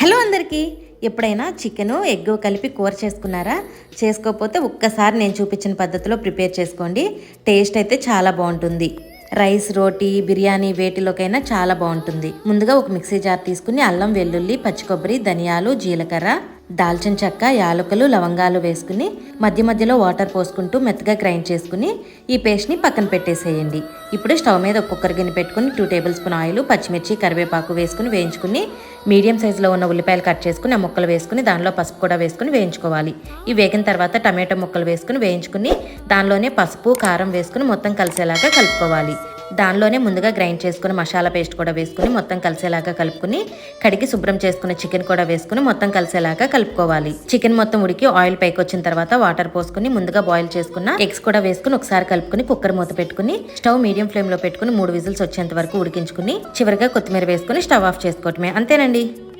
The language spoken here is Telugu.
హలో అందరికీ. ఎప్పుడైనా చికెను ఎగ్ కలిపి కూర చేసుకున్నారా? చేసుకోకపోతే ఒక్కసారి నేను చూపించిన పద్ధతిలో ప్రిపేర్ చేసుకోండి. టేస్ట్ అయితే చాలా బాగుంటుంది. రైస్, రోటీ, బిర్యానీ వేటిలోకైనా చాలా బాగుంటుంది. ముందుగా ఒక మిక్సీ జార్ తీసుకుని అల్లం, వెల్లుల్లి, పచ్చి కొబ్బరి, ధనియాలు, జీలకర్ర, దాల్చిన చెక్క, యాలకులు, లవంగాలు వేసుకుని మధ్య మధ్యలో వాటర్ పోసుకుంటూ మెత్తగా గ్రైండ్ చేసుకుని ఈ పేస్ట్ని పక్కన పెట్టేసేయండి. ఇప్పుడు స్టవ్ మీద ఒక కుక్కర్ గిన్నె పెట్టుకుని 2 టేబుల్ స్పూన్ ఆయిల్, పచ్చిమిర్చి, కరివేపాకు వేసుకుని వేయించుకుని మీడియం సైజులో ఉన్న ఉల్లిపాయలు కట్ చేసుకుని ఆ ముక్కలు వేసుకుని దానిలో పసుపు కూడా వేసుకుని వేయించుకోవాలి. ఇవి వేగిన తర్వాత టమాటో ముక్కలు వేసుకుని వేయించుకుని దానిలోనే పసుపు, కారం వేసుకుని మొత్తం కలిసేలాగా కలుపుకోవాలి. దానిలోనే ముందుగా గ్రైండ్ చేసుకుని మసాలా పేస్ట్ కూడా వేసుకుని మొత్తం కలిసేలాగా కలుపుకుని కడిగి శుభ్రం చేసుకున్న చికెన్ కూడా వేసుకుని మొత్తం కలిసేలాగా కలుపుకోవాలి. చికెన్ మొత్తం ఉడికి ఆయిల్ పైకి వచ్చిన తర్వాత వాటర్ పోసుకుని ముందుగా బాయిల్ చేసుకున్న ఎగ్స్ కూడా వేసుకుని ఒకసారి కలుపుకుని కుక్కర్ మూత పెట్టుకుని స్టవ్ మీడియం ఫ్లేమ్ లో పెట్టుకుని 3 విజిల్స్ వచ్చేంత వరకు ఉడికించుకుని చివరిగా కొత్తిమీర వేసుకుని స్టవ్ ఆఫ్ చేసుకోవటమే. అంతేనండి.